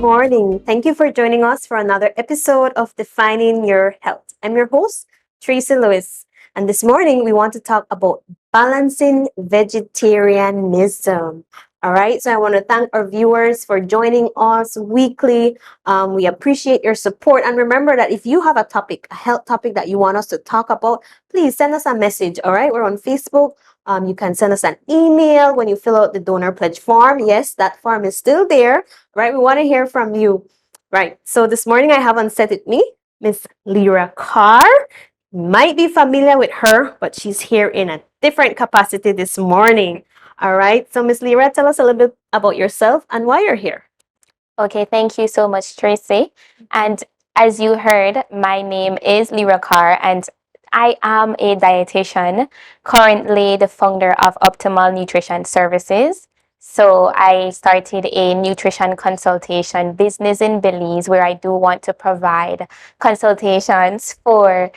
morning. Thank you for joining us for another episode of Defining Your Health. I'm your host, Tracy Lewis. And this morning, we want to talk about balancing vegetarianism. All right, so I want to thank our viewers for joining us weekly. We appreciate your support. And remember that if you have a topic, a health topic that you want us to talk about, please send us a message. All right, we're on Facebook. You can send us an email when you fill out the donor pledge form. Yes, that form is still there, right? We want to hear from you, right? So this morning I have on set with me Miss Leera Carr. You might be familiar with her, but she's here in a different capacity this morning. All right. So Miss Leera, tell us a little bit about yourself and why you're here. Okay, thank you so much, Tracy. And as you heard, my name is Leera Carr, and I am a dietitian, currently the founder of Optimal Nutrition Services. So I started a nutrition consultation business in Belize where I do want to provide consultations for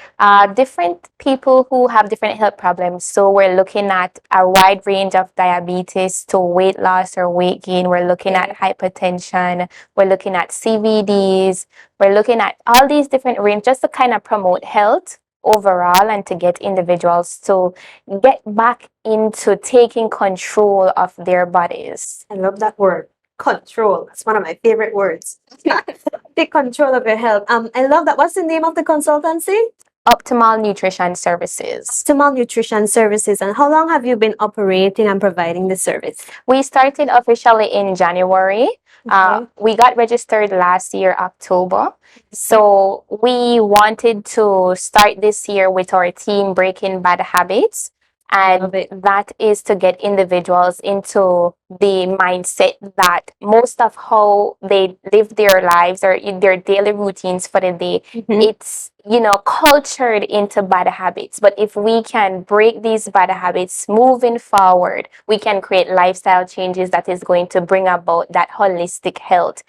different people who have different health problems. So we're looking at a wide range of diabetes to weight loss or weight gain. We're looking at hypertension. We're looking at CVDs. We're looking at all these different range just to kind of promote health overall and to get individuals to get back into taking control of their bodies. I love that word. Control. That's one of my favorite words. Take control of your health. I love that. What's the name of the consultancy? Optimal Nutrition Services. Optimal Nutrition Services. And how long have you been operating and providing the service? We started officially in January. We got registered last year, October. So we wanted to start this year with our team breaking bad habits. And that is to get individuals into the mindset that most of how they live their lives or in their daily routines for the day, it's, cultured into bad habits. But if we can break these bad habits moving forward, we can create lifestyle changes that is going to bring about that holistic health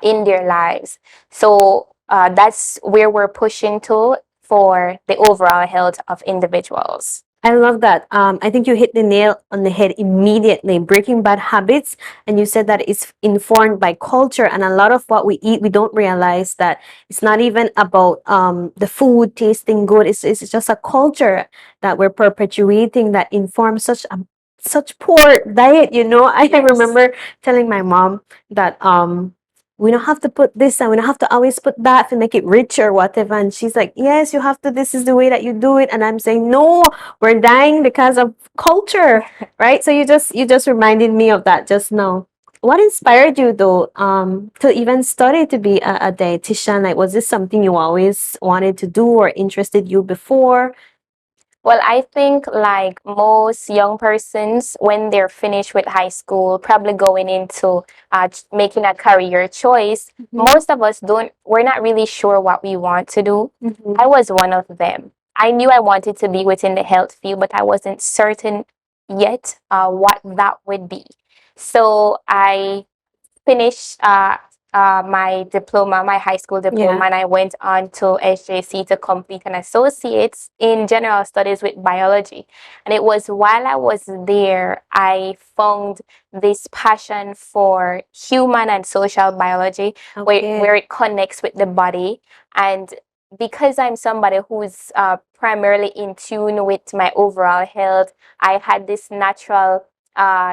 in their lives. So that's where we're pushing to for the overall health of individuals. I love that. I think you hit the nail on the head immediately. Breaking bad habits, and you said that it's informed by culture, and a lot of what we eat, we don't realize that it's not even about the food tasting good. It's just a culture that we're perpetuating that informs such poor diet. I remember telling my mom that we don't have to put this and we don't have to always put that to make it rich or whatever. And she's like, yes, you have to. This is the way that you do it. And I'm saying, no, we're dying because of culture, right? So you just reminded me of that just now. What inspired you though to even study to be a dietitian? Like, was this something you always wanted to do or interested you before? Well, I think like most young persons, when they're finished with high school, probably going into making a career choice, most of us we're not really sure what we want to do. I was one of them. I knew I wanted to be within the health field, but I wasn't certain yet what that would be. So I finished my diploma, my high school diploma, and I went on to SJC to complete an associate's in general studies with biology. And it was while I was there, I found this passion for human and social biology, where it connects with the body. And because I'm somebody who's primarily in tune with my overall health, I had this natural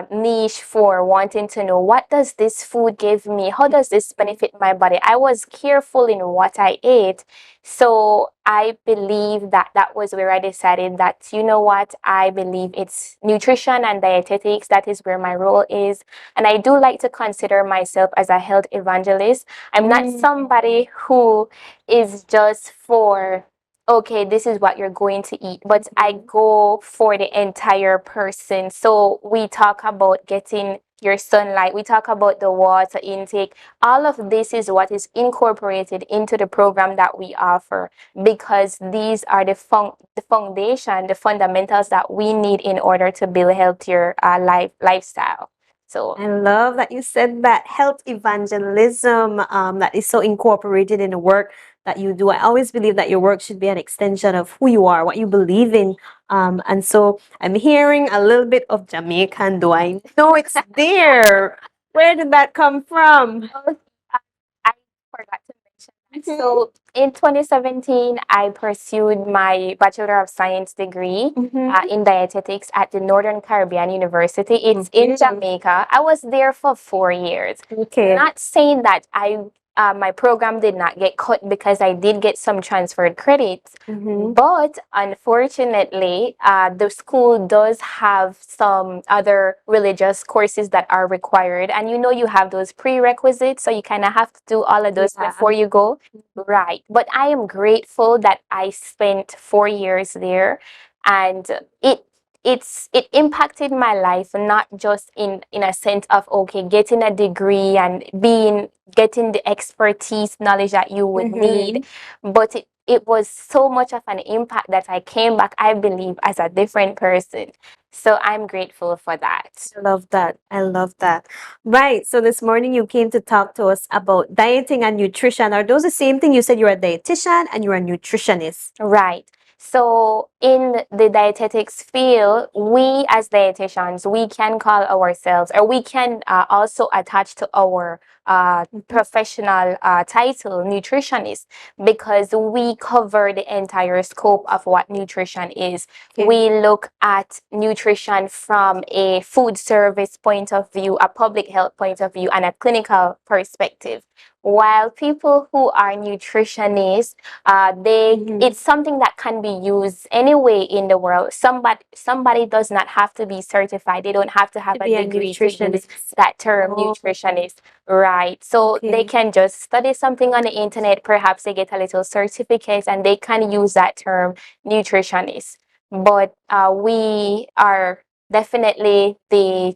niche for wanting to know, what does this food give me? How does this benefit my body? I was careful in what I ate. So I believe that that was where I decided that, you know what, I believe it's nutrition and dietetics. That is where my role is. And I do like to consider myself as a health evangelist. I'm not somebody who is just for, okay, this is what you're going to eat, but I go for the entire person. So we talk about getting your sunlight, we talk about the water intake. All of this is what is incorporated into the program that we offer, because these are the foundation, the fundamentals that we need in order to build a healthier lifestyle. So I love that you said that health evangelism that is so incorporated in the work that you do. I always believe that your work should be an extension of who you are, what you believe in. And so I'm hearing a little bit of Jamaican, though I know it's there. Where did that come from? forgot to mention that. So in 2017, I pursued my Bachelor of Science degree in dietetics at the Northern Caribbean University. It's in Jamaica. I was there for 4 years. Okay. Not saying that my program did not get cut because I did get some transferred credits, but unfortunately, the school does have some other religious courses that are required, and you have those prerequisites, so you kind of have to do all of those before you go. Right. But I am grateful that I spent 4 years there, and it it impacted my life, not just in a sense of, okay, getting a degree and getting the expertise knowledge that you would need, but it was so much of an impact that I came back, I believe, as a different person. So I'm grateful for that. I love that. I love that. Right. So this morning you came to talk to us about dieting and nutrition. Are those the same thing? You said you're a dietitian and you're a nutritionist. Right. So in the dietetics field, we as dietitians, we can call ourselves, or we can also attach to our professional title, nutritionist, because we cover the entire scope of what nutrition is. Okay. We look at nutrition from a food service point of view, a public health point of view, and a clinical perspective. While people who are nutritionists, it's something that can be used anyway in the world. Somebody does not have to be certified. They don't have to have To a be a degree to use nutritionist. that term, nutritionist. Right. So they can just study something on the internet. Perhaps they get a little certificate and they can use that term, nutritionist. But we are definitely the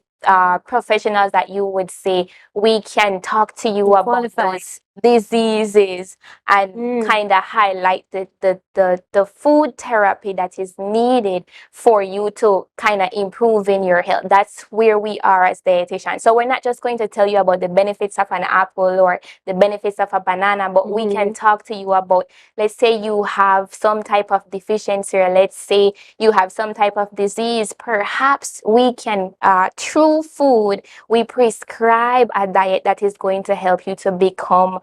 professionals that you would say we can talk to you about those diseases and kind of highlight the food therapy that is needed for you to kind of improve in your health. That's where we are as dietitians. So we're not just going to tell you about the benefits of an apple or the benefits of a banana, but we can talk to you about, let's say you have some type of deficiency, or let's say you have some type of disease. Perhaps we can, through food, we prescribe a diet that is going to help you to become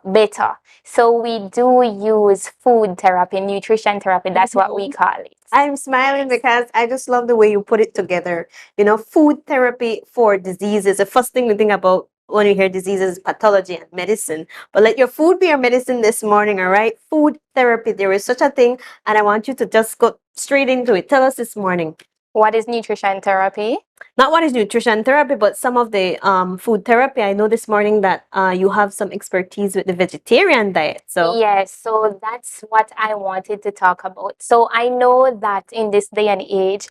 better. So we do use food therapy, nutrition therapy. That's what we call it. I'm smiling because I just love the way you put it together. Food therapy for diseases. The first thing we think about when you hear diseases is pathology and medicine. But let your food be your medicine this morning, all right? Food therapy, there is such a thing. And I want you to just go straight into it. Tell us this morning. What is nutrition therapy? Not what is nutrition therapy, but some of the food therapy. I know this morning that you have some expertise with the vegetarian diet. So yes, so that's what I wanted to talk about. So I know that in this day and age,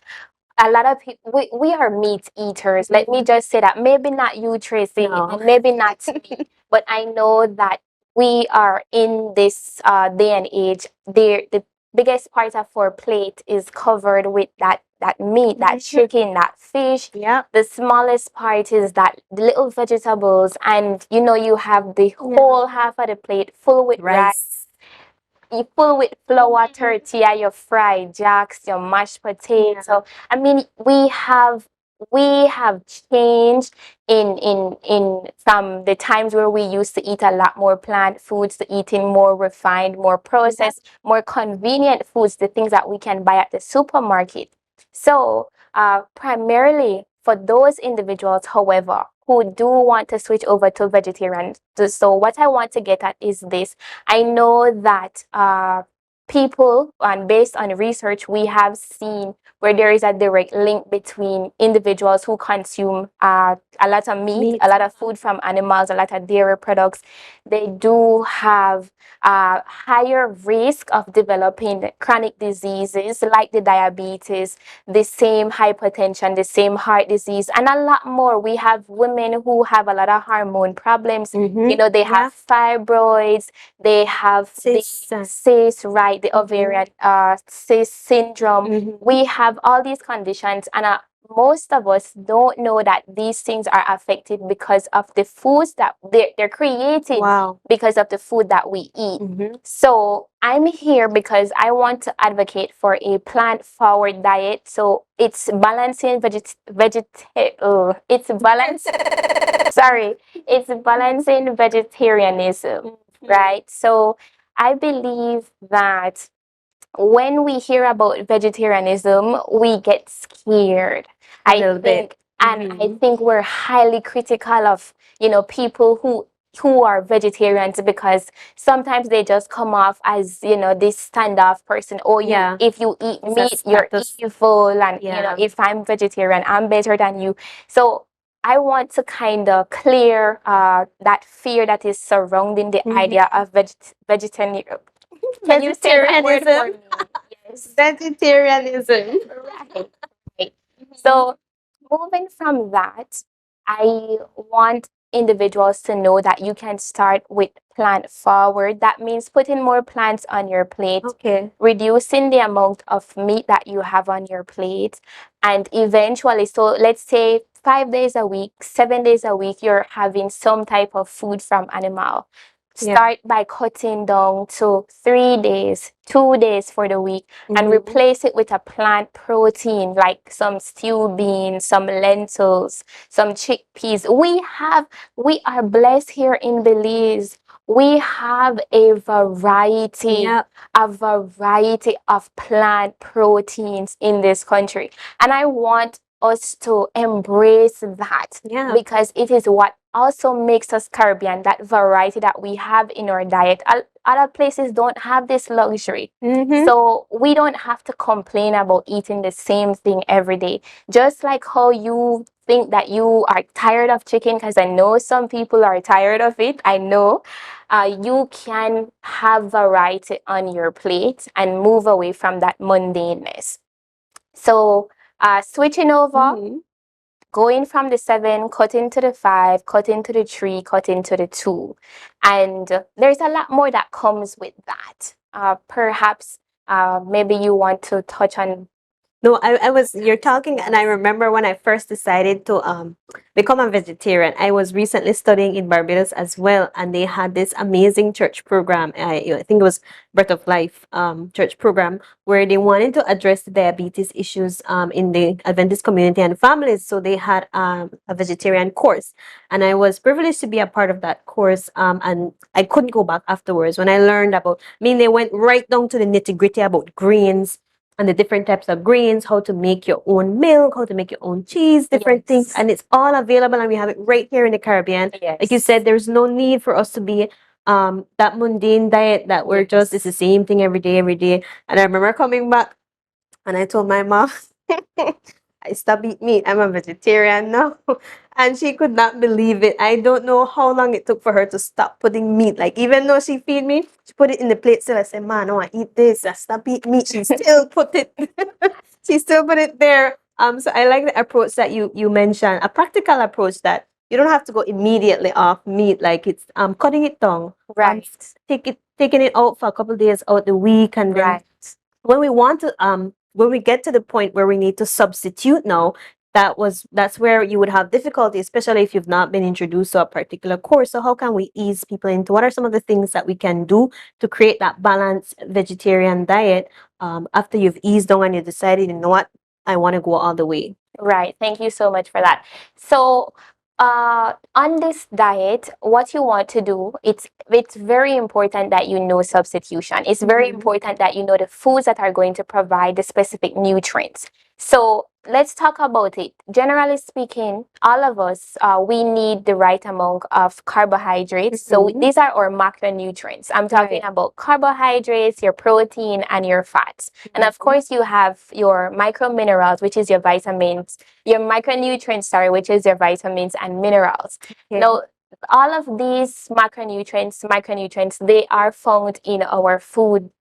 a lot of people, we are meat eaters. Let me just say that. Maybe not you, Tracy, and maybe not me, but I know that we are in this day and age. The biggest part of our plate is covered with that meat, that chicken, that fish. yeah. The smallest part is that the little vegetables, and you have the whole half of the plate full with rice. You full with flour, tortilla, your fried jacks, your mashed potato. I mean, we have changed in from the times where we used to eat a lot more plant foods to eating more refined, more processed, more convenient foods, the things that we can buy at the supermarket. So primarily for those individuals, however, who do want to switch over to vegetarian. So what I want to get at is this. I know that people, and based on research, we have seen where there is a direct link between individuals who consume a lot of meat, a lot of food from animals, a lot of dairy products. They do have a higher risk of developing chronic diseases like the diabetes, the same hypertension, the same heart disease, and a lot more. We have women who have a lot of hormone problems. They have fibroids, they have the cyst, right, the ovarian cyst syndrome. We have all these conditions, and most of us don't know that these things are affected because of the foods that they're created because of the food that we eat. So I'm here because I want to advocate for a plant-forward diet. So it's balancing it's balancing Sorry, it's balancing vegetarianism, right? So I believe that when we hear about vegetarianism, we get scared. A I little bit. think, and I think we're highly critical of, people who are vegetarians, because sometimes they just come off as, this standoff person. Or Yeah. if you eat It's a meat, you're status. evil, and Yeah. if I'm vegetarian, I'm better than you. So I want to kind of clear that fear that is surrounding the idea of vegetarian. Can you say that word for Vegetarianism. me? Yes. Vegetarianism. Right. Right. So, moving from that, I want individuals to know that you can start with plant forward. That means putting more plants on your plate, Okay. reducing the amount of meat that you have on your plate, and eventually, so let's say 5 days a week, 7 days a week, you're having some type of food from animal. Yeah. Start by cutting down to 3 days, 2 days for the week, and Mhm. replace it with a plant protein like some stew beans, some lentils, some chickpeas. We are blessed here in Belize. We have Yeah. a variety of plant proteins in this country. And I want us to embrace that, Yeah. because it is what also makes us Caribbean, that variety that we have in our diet. Other places don't have this luxury. Mhm. So we don't have to complain about eating the same thing every day. Just like how you think that you are tired of chicken, because I know some people are tired of it. I know. You can have variety on your plate and move away from that mundaneness. So, switching over, Mhm. going from the 7, cut into the 5, cut into the 3, cut into the 2. And there's a lot more that comes with that. Perhaps maybe you want to touch on. No, you're talking, and I remember when I first decided to become a vegetarian. I was recently studying in Barbados as well, and they had this amazing church program. I think it was Breath of Life church program, where they wanted to address the diabetes issues in the Adventist community and families. So they had a vegetarian course, and I was privileged to be a part of that course. And I couldn't go back afterwards when I learned about. I mean, they went right down to the nitty gritty about grains and the different types of grains, how to make your own milk, how to make your own cheese, different things. Yes. And it's all available, and we have it right here in the Caribbean. Like you said, Yes. there's no need for us to be that mundane diet that we're just, it's the same thing every day, every day. And I remember coming back and I told my mom, I stopped eating meat. I'm a vegetarian now. And she could not believe it. I don't know how long it took for her to stop putting meat. Like, even though she feed me, she put it in the plate. So I said, "Man, I want to eat this. I stop eating meat." She still put it, she still put it there. So I like the approach that you mentioned, a practical approach that you don't have to go immediately off meat. Like, it's cutting it down. Right. Taking it out for a couple of days out the week, and then Right. when we want to when we get to the point where we need to substitute now, that's where you would have difficulty, especially if you've not been introduced to a particular course. So how can we ease people into, what are some of the things that we can do to create that balanced vegetarian diet after you've eased down and you decided, you know what, I want to go all the way. Right. Thank you so much for that. So, on this diet, what you want to do, it's very important that you know substitution. It's very important that you know the foods that are going to provide the specific nutrients. So let's talk about it. Generally speaking, all of us, we need the right amount of carbohydrates. So these are our macronutrients. I'm talking about carbohydrates, your protein, and your fats. And of course, you have your microminerals, which is your vitamins, your micronutrients, sorry, which is your vitamins and minerals. Now, all of these micronutrients, they are found in our food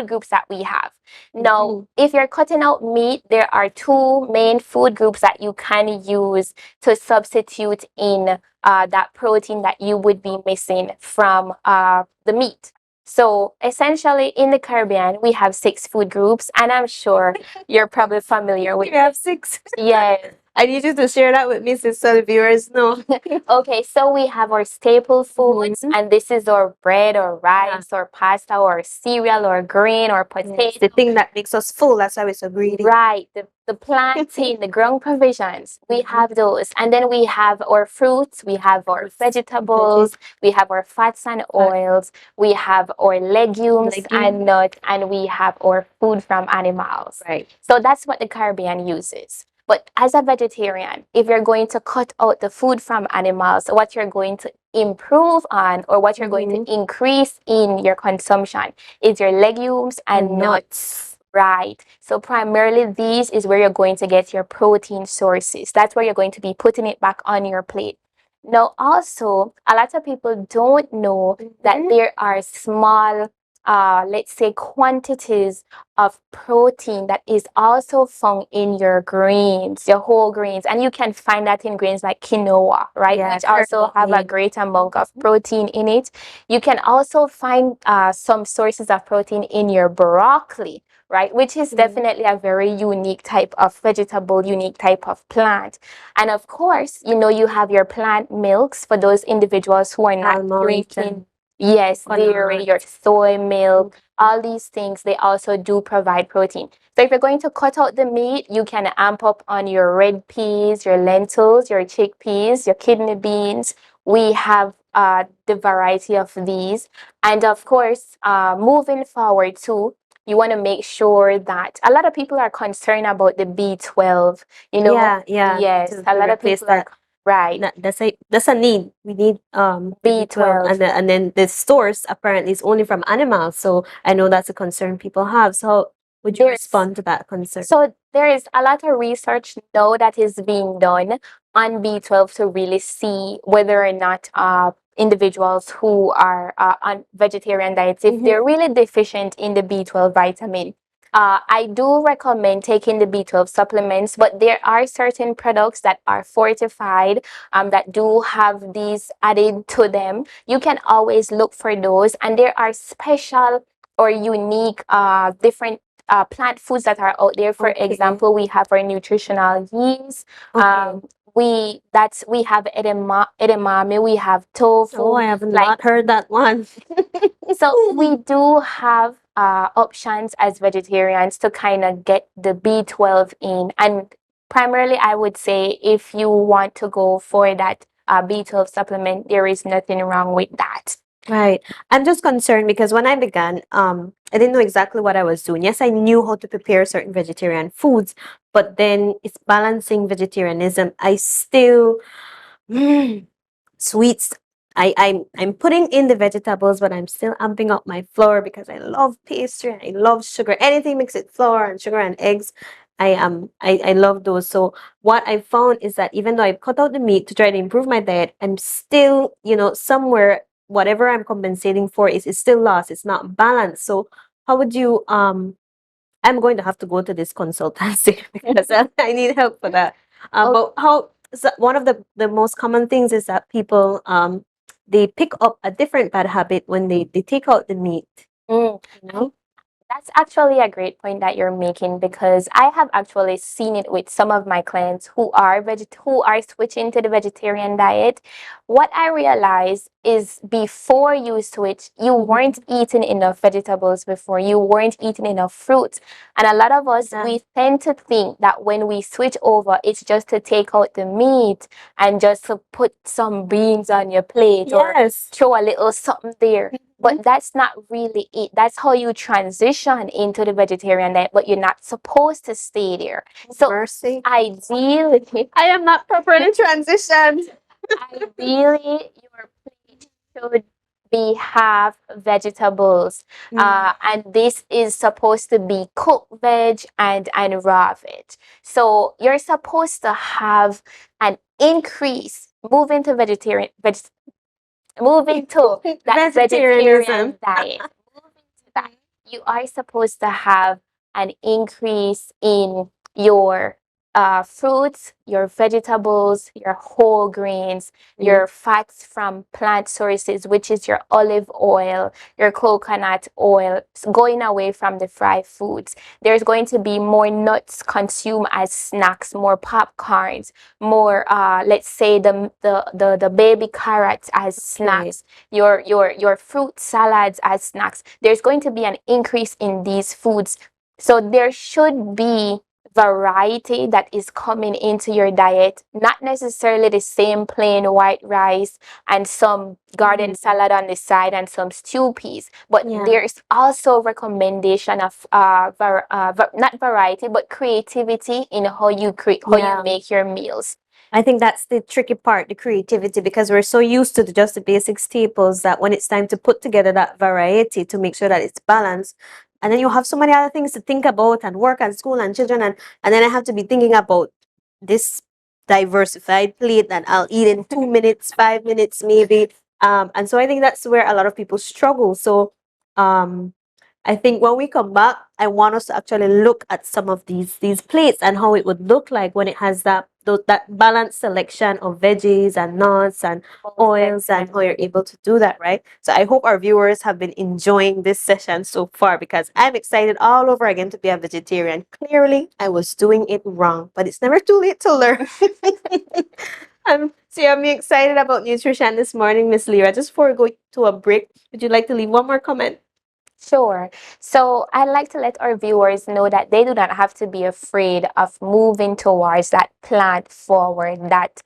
groups that we have. Now, if you're cutting out meat, there are two main food groups that you can use to substitute in that protein that you would be missing from the meat. So essentially, in the Caribbean, we have 6 food groups, and I'm sure you're probably familiar with. We have 6. Yes. I need you to share that with me since the viewers know. Okay, so we have our staple foods, Mhm. and this is our bread or Yeah. rice or pasta or cereal or grain or Yes, potato. the thing that makes us full. That's why we're so greedy. Right, the plantain, the ground provisions, we Mhm. have those. And then we have our fruits, we have our Fruits, vegetables, we have our fats and oils, we have our legumes and nuts, and we have our food from animals. Right. So that's what the Caribbean uses. But as a vegetarian, if you're going to cut out the food from animals, what you're going to improve on or what you're going to increase in your consumption is your legumes and nuts. Right. So primarily these is where you're going to get your protein sources. That's where you're going to be putting it back on your plate. Now, also, a lot of people don't know that there are small, let's say, quantities of protein that is also found in your grains, your whole grains. And you can find that in grains like quinoa, right? Yeah, Which also have a great amount of protein in it. You can also find some sources of protein in your broccoli, right? Which is definitely a very unique type of vegetable, unique type of plant. And of course, you have your plant milks for those individuals who are not drinking, yes, dairy, your soy milk, all these things, they also do provide protein. So if you're going to cut out the meat, you can amp up on your red peas, your lentils, your chickpeas, your kidney beans. We have the variety of these. And of course, moving forward too, you want to make sure that a lot of people are concerned about the B12, Yeah, yeah. Yes, To a lot of replace people are that. right. That's a need. We need the B12, B12. and then the source apparently is only from animals. So I know that's a concern people have. So how would you There's respond to that concern? So there is a lot of research now that is being done on B12 to really see whether or not individuals who are on vegetarian diets, if they're really deficient in the B12 vitamin. I do recommend taking the B12 supplements, but there are certain products that are fortified that do have these added to them. You can always look for those, and there are special or unique different plant foods that are out there. For example, we have our nutritional yeast. We have edamame, we have tofu. Oh, I have not heard that one. So we do have options as vegetarians to kind of get the B12 in. And primarily, I would say if you want to go for that B12 supplement, there is nothing wrong with that. Right. I'm just concerned because when I began, I didn't know exactly what I was doing. Yes, I knew how to prepare certain vegetarian foods, but then it's balancing vegetarianism. I still sweets. I'm putting in the vegetables, but I'm still amping up my flour because I love pastry. I love sugar. Anything mixed with flour and sugar and eggs. I love those. So what I found is that even though I've cut out the meat to try to improve my diet, I'm still, somewhere whatever I'm compensating for is still lost. It's not balanced. So how would you I'm going to have to go to this consultancy because I need help for that. But how so one of the most common things is that people they pick up a different bad habit when they take out the meat. Mm. You know? That's actually a great point that you're making, because I have actually seen it with some of my clients who are switching to the vegetarian diet. What I realized is before you switch, you weren't eating enough vegetables before, you weren't eating enough fruits. And a lot of us, we tend to think that when we switch over, it's just to take out the meat and just to put some beans on your plate or throw a little something there. But that's not really it. That's how you transition into the vegetarian diet, but you're not supposed to stay there. So Mercy. ideally, I am not properly transitioned. ideally, your plate should be half vegetables. And this is supposed to be cooked veg and raw veg. So you're supposed to have an increase, moving to moving to that vegetarian diet. Moving to that, you are supposed to have an increase in your fruits, your vegetables, your whole grains, your fats from plant sources, which is your olive oil, your coconut oil, going away from the fried foods. There's going to be more nuts consumed as snacks, more popcorns, more let's say the baby carrots as snacks, your fruit salads as snacks. There's going to be an increase in these foods. So there should be variety that is coming into your diet, not necessarily the same plain white rice and some garden salad on the side and some stew peas, but there's also recommendation of not variety but creativity in how you you make your meals. I think that's the tricky part, the creativity, because we're so used to just the basic staples that when it's time to put together that variety to make sure that it's balanced, and then you have so many other things to think about and work and school and children, and then I have to be thinking about this diversified plate that I'll eat in 2 minutes, 5 minutes maybe. And so I think that's where a lot of people struggle. So I think when we come back, I want us to actually look at some of these plates and how it would look like when it has that balanced selection of veggies and nuts and oils, and how you're able to do that, right? So I hope our viewers have been enjoying this session so far, because I'm excited all over again to be a vegetarian. Clearly, I was doing it wrong, but it's never too late to learn. So I'm excited about nutrition this morning, Miss Leera. Just before we go to a break, would you like to leave one more comment? Sure. So I'd like to let our viewers know that they do not have to be afraid of moving towards that plant forward, that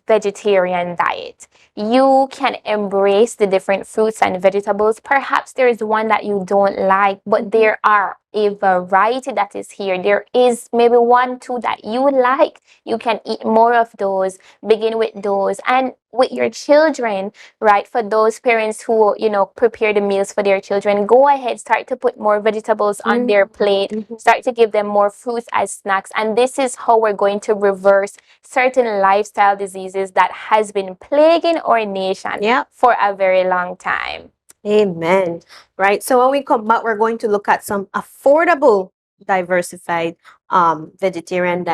vegetarian diet. You can embrace the different fruits and vegetables. Perhaps there is one that you don't like, but there are a variety that is here. There is maybe 1, 2 that you like. You can eat more of those, begin with those, and with your children, right? For those parents who, prepare the meals for their children, go ahead, start to put more vegetables on their plate, start to give them more fruits as snacks. And this is how we're going to reverse certain lifestyle diseases that has been plaguing our nation for a very long time. Amen. Right. So when we come back, we're going to look at some affordable, diversified vegetarian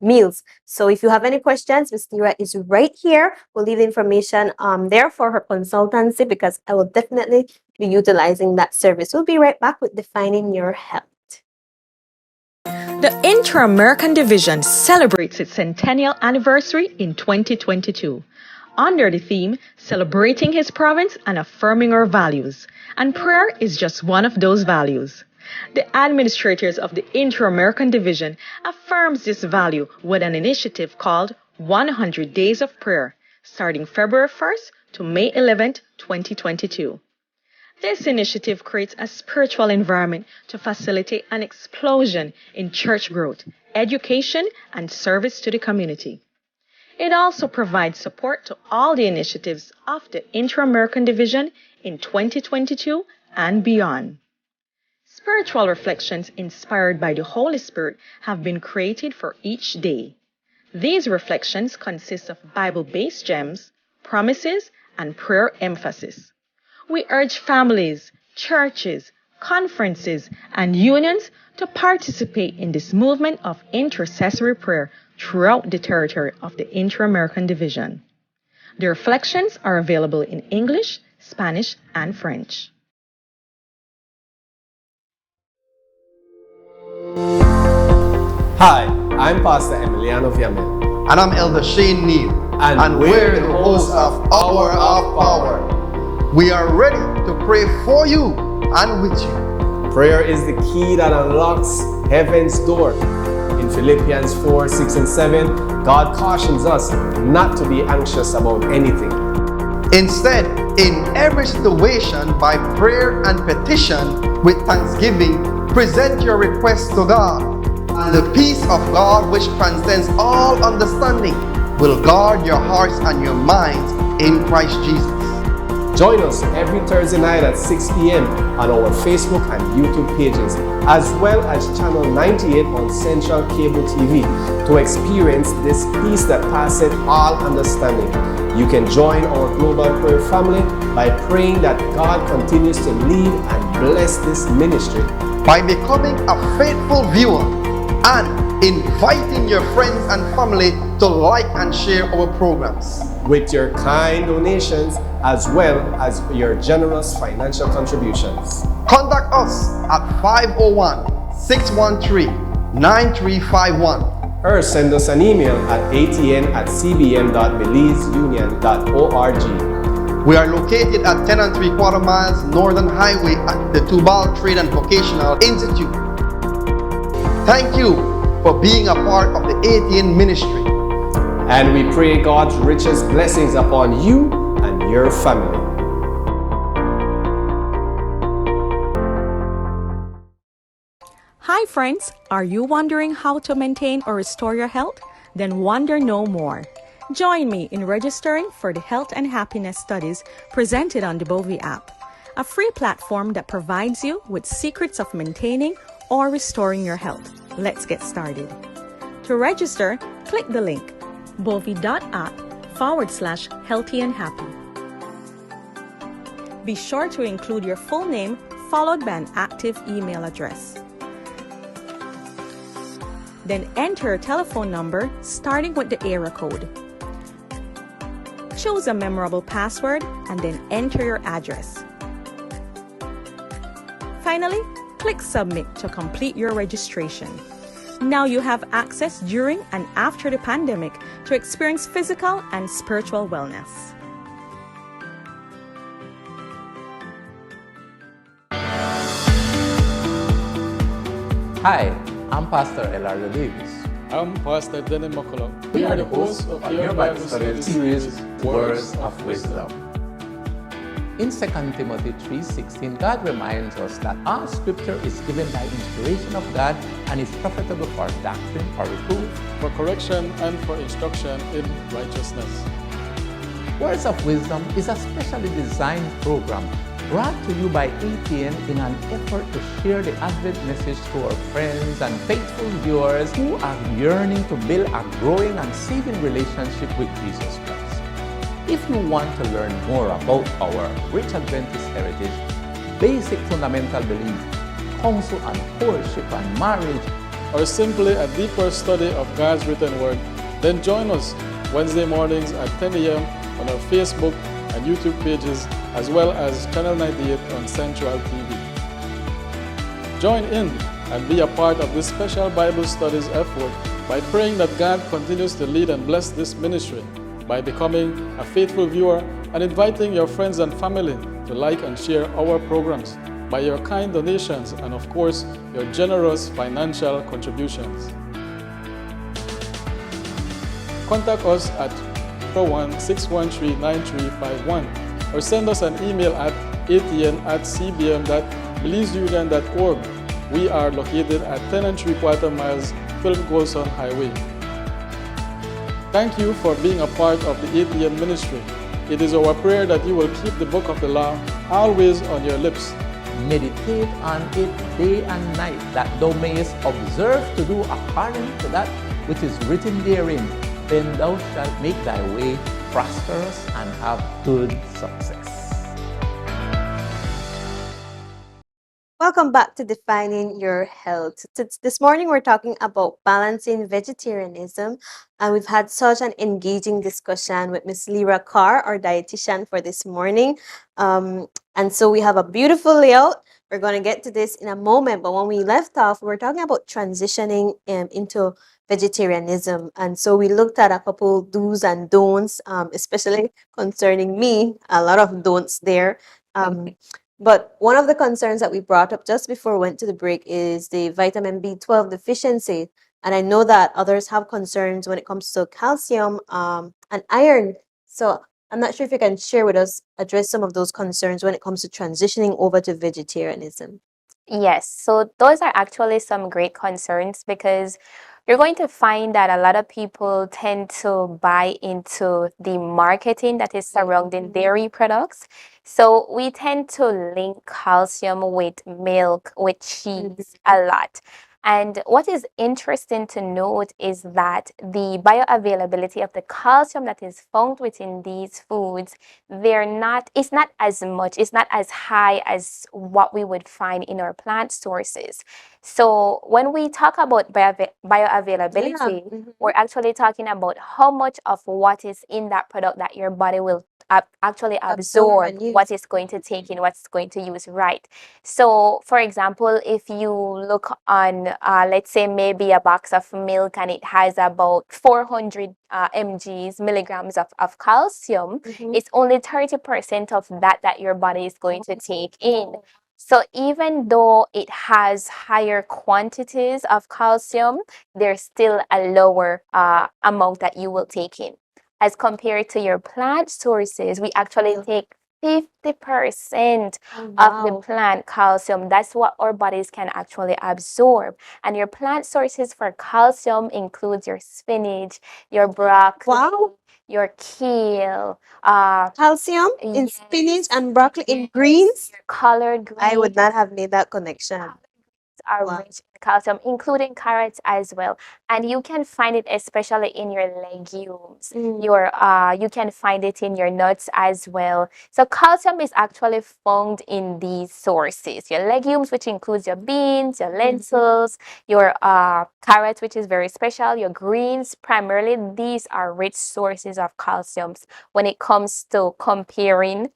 meals. So if you have any questions, Ms. Leera is right here. We'll leave the information there for her consultancy, because I will definitely be utilizing that service. We'll be right back with Defining Your Health. The Inter-American Division celebrates its centennial anniversary in 2022 under the theme Celebrating His Province and Affirming Our Values, and prayer is just one of those values. The administrators of the Inter-American Division affirms this value with an initiative called 100 Days of Prayer, starting February 1st to May 11th, 2022. This initiative creates a spiritual environment to facilitate an explosion in church growth, education, and service to the community. It also provides support to all the initiatives of the Inter-American Division in 2022 and beyond. Spiritual reflections inspired by the Holy Spirit have been created for each day. These reflections consist of Bible-based gems, promises, and prayer emphasis. We urge families, churches, conferences, and unions to participate in this movement of intercessory prayer throughout the territory of the Inter-American Division. The reflections are available in English, Spanish, and French. Hi, I'm Pastor Emiliano Viamel. And I'm Elder Shane Neal. And we're the hosts of Hour of Power. We are ready to pray for you and with you. Prayer is the key that unlocks heaven's door. In Philippians 4, 6, and 7, God cautions us not to be anxious about anything. Instead, in every situation, by prayer and petition, with thanksgiving, present your requests to God. And the peace of God, which transcends all understanding, will guard your hearts and your minds in Christ Jesus. Join us every Thursday night at 6 p.m. on our Facebook and YouTube pages, as well as Channel 98 on Central Cable TV, to experience this peace that passeth all understanding. You can join our global prayer family by praying that God continues to lead and bless this ministry. By becoming a faithful viewer and inviting your friends and family to like and share our programs. With your kind donations as well as your generous financial contributions. Contact us at 501-613-9351 or send us an email at atn@cbm.belizeunion.org. We are located at 10 and 3/4 miles Northern Highway at the Tubal Trade and Vocational Institute. Thank you for being a part of the ATN ministry. And we pray God's richest blessings upon you and your family. Hi friends, are you wondering how to maintain or restore your health? Then wonder no more. Join me in registering for the Health and Happiness Studies presented on the Bovi app, a free platform that provides you with secrets of maintaining or restoring your health. Let's get started. To register, click the link bovi.app/healthy and happy. Be sure to include your full name followed by an active email address. Then enter a telephone number starting with the area code. Choose a memorable password and then enter your address. Finally, click Submit to complete your registration. Now you have access during and after the pandemic to experience physical and spiritual wellness. Hi, I'm Pastor Elijah Davis. I'm Pastor Denny McCullough. We are the hosts of your Bible study series, Words of Wisdom. In 2 Timothy 3:16, God reminds us that all scripture is given by inspiration of God and is profitable for doctrine, for reproof, For correction and for instruction in righteousness. Words of Wisdom is a specially designed program brought to you by ATN in an effort to share the Advent message to our friends and faithful viewers who are yearning to build a growing and saving relationship with Jesus Christ. If you want to learn more about our rich Adventist heritage, basic fundamental belief, counsel on courtship and marriage, Or simply a deeper study of God's written word, then join us Wednesday mornings at 10 a.m. on our Facebook and YouTube pages, as well as Channel 98 on Central TV. Join in and be a part of this special Bible studies effort by praying that God continues to lead and bless this ministry, by becoming a faithful viewer and inviting your friends and family to like and share our programs, by your kind donations and of course, your generous financial contributions. Contact us at 416139351 or send us an email at atn@cbm.belizeunion.org. We are located at 10 and 3/4 miles Philip Golson Highway. Thank you for being a part of the ATN ministry. It is our prayer that you will keep the book of the law always on your lips. meditate on it day and night, that thou mayest observe to do according to that which is written therein. Then thou shalt make thy way prosperous and have good success. Welcome back to Defining Your Health. This morning we're talking about balancing vegetarianism, and we've had such an engaging discussion with Miss Leera Carr, our dietitian, for this morning. And so we have a beautiful layout. We're going to get to this in a moment, but when we left off, we were talking about transitioning into vegetarianism. And so we looked at a couple do's and don'ts, especially concerning me, a lot of don'ts there. But one of the concerns that we brought up just before we went to the break is the vitamin B12 deficiency. And I know that others have concerns when it comes to calcium and iron. So I'm not sure if you can share with us, address some of those concerns when it comes to transitioning over to vegetarianism. Yes, so those are actually some great concerns because you're going to find that a lot of people tend to buy into the marketing that is surrounding dairy products. So we tend to link calcium with milk, with cheese a lot. And what is interesting to note is that the bioavailability of the calcium that is found within these foods, it's not as much, it's not as high as what we would find in our plant sources. So when we talk about bioavailability, we're actually talking about how much of what is in that product that your body will actually absorb, what it's going to take in, what's going to use, right? So, for example, if you look on, let's say maybe a box of milk and it has about 400 milligrams of calcium, it's only 30% of that your body is going to take in. So even though it has higher quantities of calcium, there's still a lower amount that you will take in. As compared to your plant sources, we actually take 50% of the plant calcium. That's what our bodies can actually absorb. And your plant sources for calcium includes your spinach, your broccoli, your kale, Calcium in spinach yes, and broccoli in greens. your collard I would greens not have made that connection. are Wow. rich in calcium, including carrots as well. And you can find it especially in your legumes. You can find it in your nuts as well. So calcium is actually found in these sources. Your legumes, which includes your beans, your lentils, your carrots, which is very special, your greens, primarily these are rich sources of calciums when it comes to comparing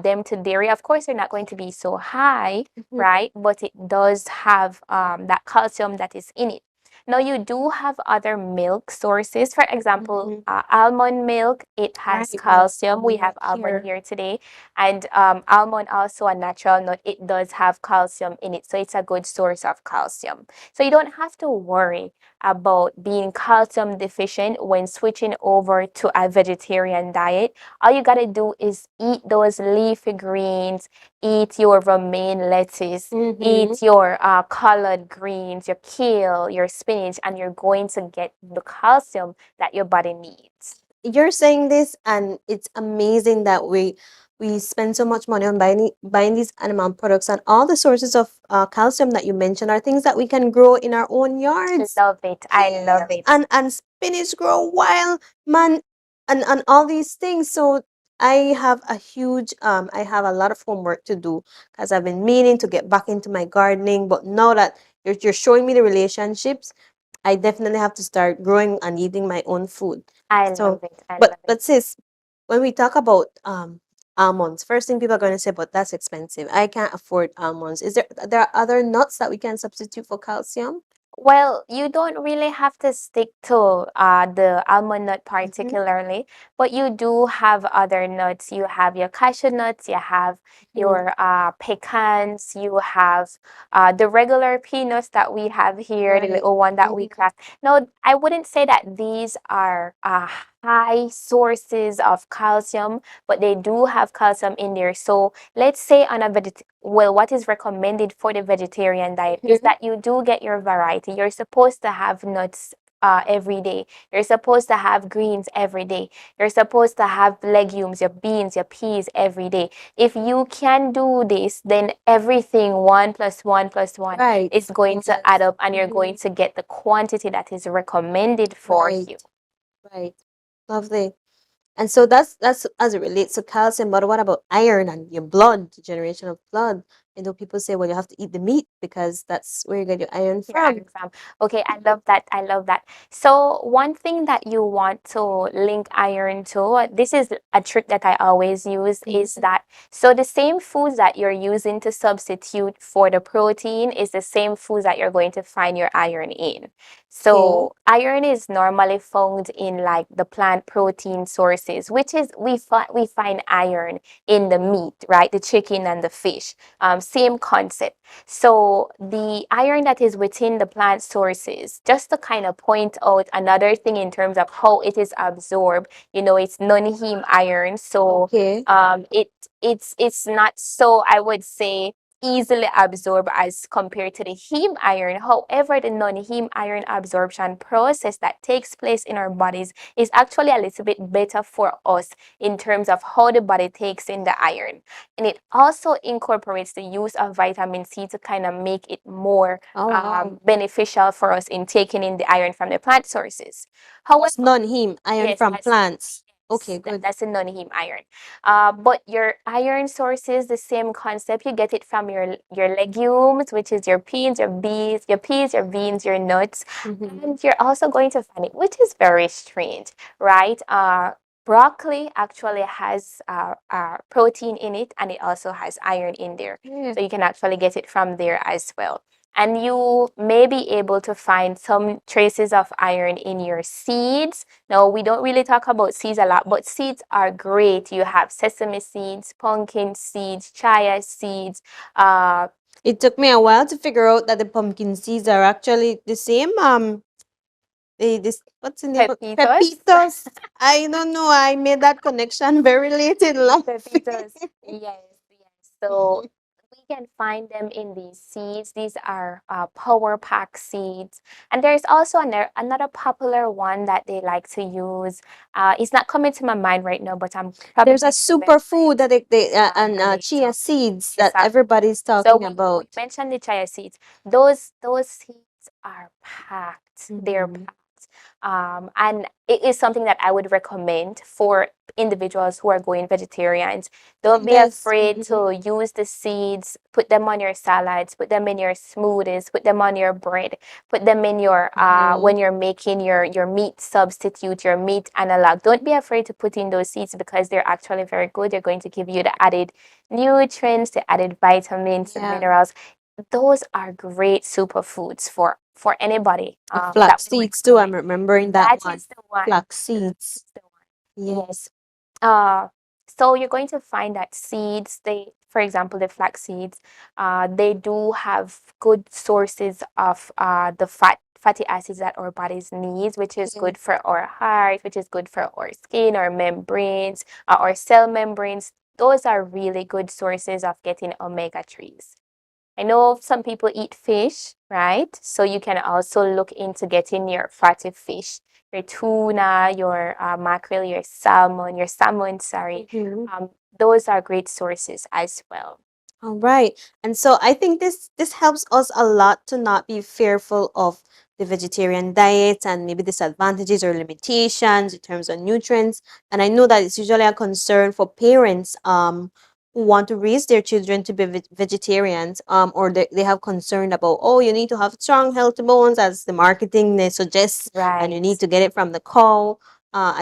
them to dairy. Of course, they're not going to be so high, right? But it does have that calcium that is in it. Now, you do have other milk sources. For example, almond milk, it has calcium. We have almond here today. And almond, also a natural nut, it does have calcium in it. So it's a good source of calcium. So you don't have to worry about being calcium deficient when switching over to a vegetarian diet. All you got to do is eat those leafy greens, eat your romaine lettuce, eat your collard greens, your kale, your spinach, and you're going to get the calcium that your body needs. You're saying this, and it's amazing that we spend so much money on buying these animal products, and all the sources of calcium that you mentioned are things that we can grow in our own yards. Love it. I love it. And spinach grow wild, man, and all these things. So I have a lot of homework to do because I've been meaning to get back into my gardening, but now that you're showing me the relationships, I definitely have to start growing and eating my own food. I So, love it. I love it. but sis, when we talk about almonds, first thing people are going to say, but that's expensive. I can't afford almonds. There are other nuts that we can substitute for calcium? Well, you don't really have to stick to the almond nut particularly, but you do have other nuts. You have your cashew nuts, you have your pecans, you have the regular peanuts that we have here, the little one that we crack. No, I wouldn't say that these are high sources of calcium, but they do have calcium in there. So let's say on a what is recommended for the vegetarian diet is that you do get your variety. You're supposed to have nuts every day. You're supposed to have greens every day. You're supposed to have legumes, your beans, your peas every day. If you can do this, then everything 1 + 1 + 1 is going to add up, and you're going to get the quantity that is recommended for you. Right. Lovely. And so that's as it relates to calcium. But what about iron and your blood, the generation of blood? I know people say, well, you have to eat the meat because that's where you get your iron from. Okay, I love that. I love that. So one thing that you want to link iron to, this is a trick that I always use, is that so the same foods that you're using to substitute for the protein is the same foods that you're going to find your iron in. So iron is normally found in like the plant protein sources, which is we find iron in the meat, right? The chicken and the fish. Same concept. So the iron that is within the plant sources, just to kind of point out another thing in terms of how it is absorbed, it's non-heme iron. So it's not so, I would say, easily absorb as compared to the heme iron. However, the non-heme iron absorption process that takes place in our bodies is actually a little bit better for us in terms of how the body takes in the iron. And it also incorporates the use of vitamin C to kind of make it more Oh, wow. beneficial for us in taking in the iron from the plant sources. However, It's non-heme iron yes, from that's plants. Okay, yes, good. that's a non-heme iron. But your iron sources, the same concept. You get it from your legumes, which is your peas, your beans, your nuts, Mhm. and you're also going to find it, which is very strange, right? Broccoli actually has protein in it, and it also has iron in there. Yeah. So you can actually get it from there as well. And you may be able to find some traces of iron in your seeds. Now, we don't really talk about seeds a lot, but seeds are great. You have sesame seeds, pumpkin seeds, chia seeds, uh, It took me a while to figure out that the pumpkin seeds are actually the same. This what's the name of pepitos. pepitos? I don't know. I made that connection very late in life. Pepitos. Yes, yes. So we can find them in these seeds. These are power pack seeds. And there's also another popular one that they like to use. It's not coming to my mind right now, but I'm probably There's a going to remember superfood that they and later. chia seeds that Exactly. everybody's So talking we about. mentioned the chia seeds. Those seeds are packed. They're Mhm. packed. And it is something that I would recommend for individuals who are going vegetarians. Don't be Yes. afraid Mhm. to use the seeds, put them on your salads, put them in your smoothies, put them on your bread, put them in your when you're making your meat substitute, your meat analog. Don't be afraid to put in those seeds because they're actually very good. They're going to give you the added nutrients, the added vitamins, the Yeah. minerals. Those are great superfoods for anybody The that flax we would seeds too. I'm recommend. remembering that That one. is the one. Flax That seeds. is the one. Yes. Yes. Uh, so you're going to find that seeds, for example, the flax seeds, they do have good sources of the fatty acids that our bodies needs, which is good for our heart, which is good for our skin, our membranes, our cell membranes. Those are really good sources of getting omega 3s. I know some people eat fish, right? So you can also look into getting your fatty fish, your tuna, your mackerel, your salmon, sorry. Mhm. Those are great sources as well. All right. And so I think this helps us a lot to not be fearful of the vegetarian diet and maybe disadvantages or limitations in terms of nutrients. And I know that it's usually a concern for parents who want to raise their children to be vegetarians or they have concern about, oh, you need to have strong healthy bones as the marketing they suggests and you Right. need to get it from the cow.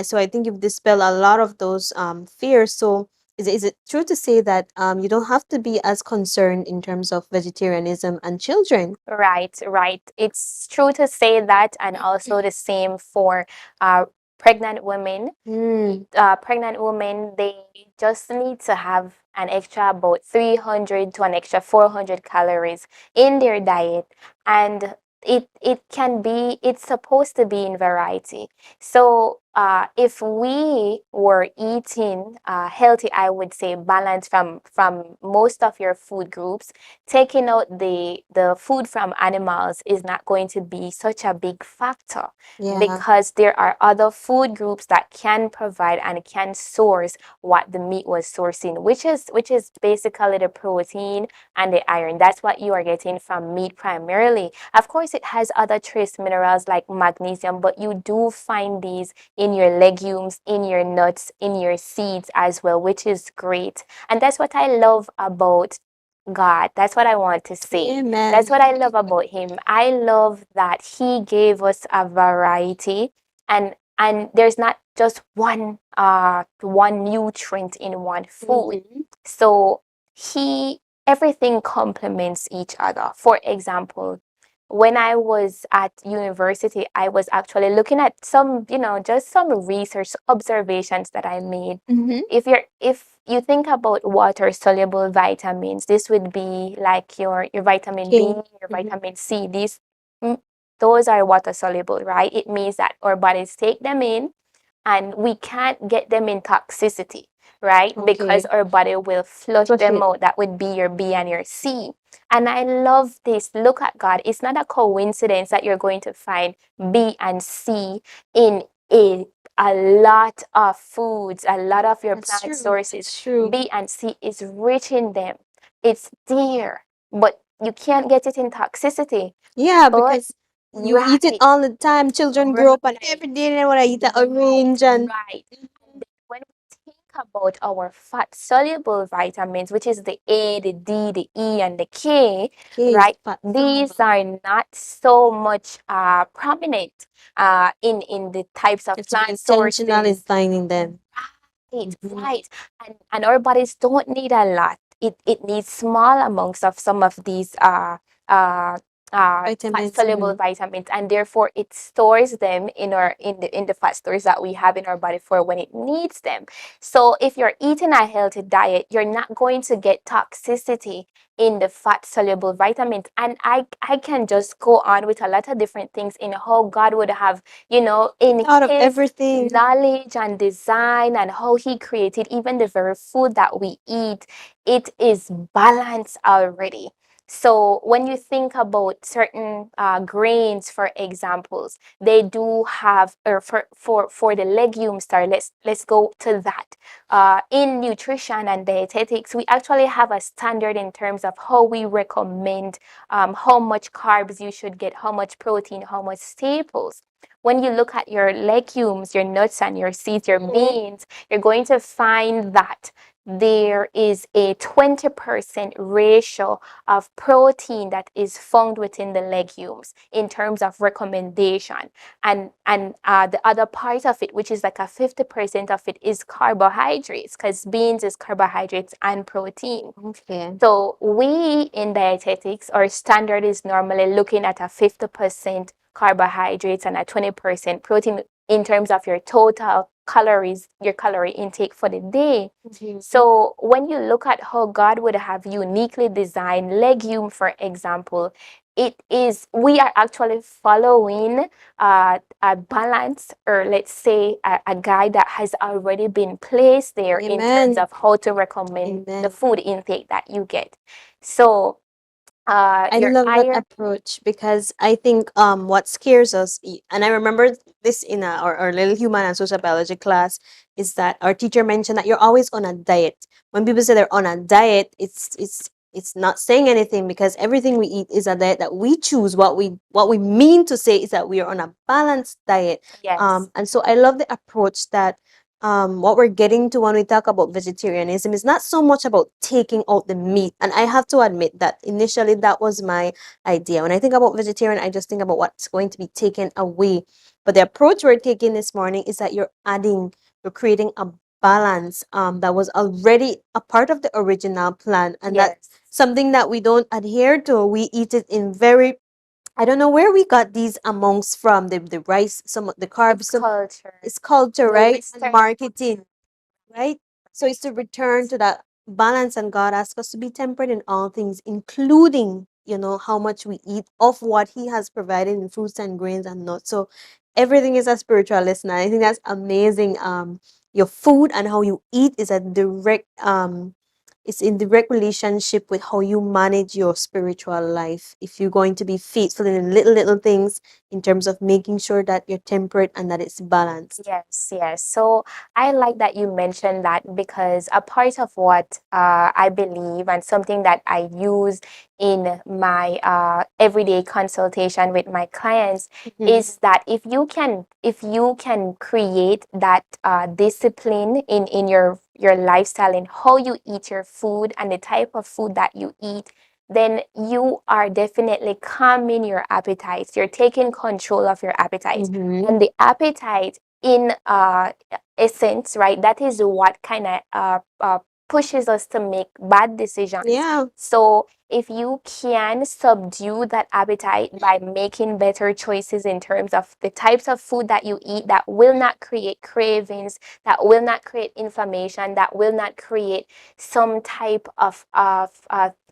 So I think you've dispelled a lot of those fears. So is it true to say that you don't have to be as concerned in terms of vegetarianism and children? Right, right. It's true to say that, and also the same for uh, pregnant women. Mm, Pregnant women, they just need to have an extra about 300 to an extra 400 calories in their diet, and it's supposed to be in variety. So if we were eating healthy, I would say balanced from most of your food groups, taking out the food from animals is not going to be such a big factor yeah. because there are other food groups that can provide and can source what the meat was sourcing, which is basically the protein and the iron. That's what you are getting from meat primarily. Of course, it has other trace minerals like magnesium, but you do find these in your legumes, in your nuts, in your seeds as well, which is great. And that's what I love about God. That's what I want to say. Amen. That's what I love about him. I love that he gave us a variety, and there's not just one nutrient in one food. Mhm. So he everything complements each other. For example, when I was at university, I was actually looking at some, just some research observations that I made. Mhm. If you think about water soluble vitamins, this would be like your vitamin B, Okay. your Mhm. vitamin C. Mm, those are water soluble, right? It means that our bodies take them in and we can't get them in toxicity. right? Because Okay. our body will flush Flush them it. out. That would be your B and your C. And I love this. Look at God. It's not a coincidence that you're going to find B and C in a lot of foods, a lot of your That's plant true. sources. That's true. B and C is rich in them. It's there, but you can't get it in toxicity. Yeah, But because you eat it right, all the time. Children grow up and every day they want to eat the orange and right. And then when we think about our fat soluble vitamins, which is the A, the D, the E, and the K, okay, it's right? fat These soluble. are not so much prominent in the types of It's to be plant intentional in sources. finding them. Right, Mhm. right. And our bodies don't need a lot. It needs small amounts of some of these uh fat Vitamins. soluble vitamins, and therefore it stores them in the fat stores that we have in our body for when it needs them. So if you're eating a healthy diet, you're not going to get toxicity in the fat soluble vitamins. And I can just go on with a lot of different things in how God would have, in Thought of his everything. knowledge and design and how he created even the very food that we eat, it is balanced already. So when you think about certain grains, for examples, they do have, or for the legume star, let's go to that. In nutrition and dietetics, we actually have a standard in terms of how we recommend how much carbs you should get, how much protein, how much staples. When you look at your legumes, your nuts and your seeds, your beans, you're going to find that there is a 20% ratio of protein that is found within the legumes in terms of recommendation. And the other part of it, which is like a 50% of it, is carbohydrates, because beans is carbohydrates and protein. Okay. So we in dietetics, our standard is normally looking at a 50% carbohydrates and a 20% protein in terms of your total calories, your calorie intake for the day. So when you look at how God would have uniquely designed legume, for example, we are actually following a balance, or let's say a guide that has already been placed there in terms Amen. of how to recommend the Amen. food intake that you get. So I your love that iron, approach because I think what scares us, and I remember this in our little human and social biology class, is that our teacher mentioned that you're always on a diet. When people say they're on a diet, it's not saying anything because everything we eat is a diet that we choose. What we mean to say is that we are on a balanced diet. yes, And so I love the approach that what we're getting to when we talk about vegetarianism is not so much about taking out the meat. And I have to admit that initially that was my idea. When I think about vegetarian, I just think about what's going to be taken away. But the approach we're taking this morning is that you're creating a balance that was already a part of the original plan. And that's yes, something that we don't adhere to. We eat it in very, I don't know where we got these amounts from, the rice, some of the carbs, it's culture. it's culture, The right? And Western, marketing, right? So it's to return to that balance, and God asks us to be temperate in all things, including, how much we eat of what He has provided in fruits and grains and nuts. So everything is a spiritual lesson. And I think that's amazing. Your food and how you eat is a direct it's in direct relationship with how you manage your spiritual life. If you're going to be faithful in little things in terms of making sure that you're temperate and that it's balanced. yes, yes. So I like that you mentioned that, because a part of what I believe and something that I use in my everyday consultation with my clients Mhm. is that if you can create that discipline in your lifestyle, in how you eat your food and the type of food that you eat, then you are definitely calming your appetites. You're taking control of your appetite. Mhm. And the appetite, in essence, right, that is what kind of pushes us to make bad decisions. Yeah. So if you can subdue that appetite by making better choices in terms of the types of food that you eat that will not create cravings, that will not create inflammation, that will not create some type of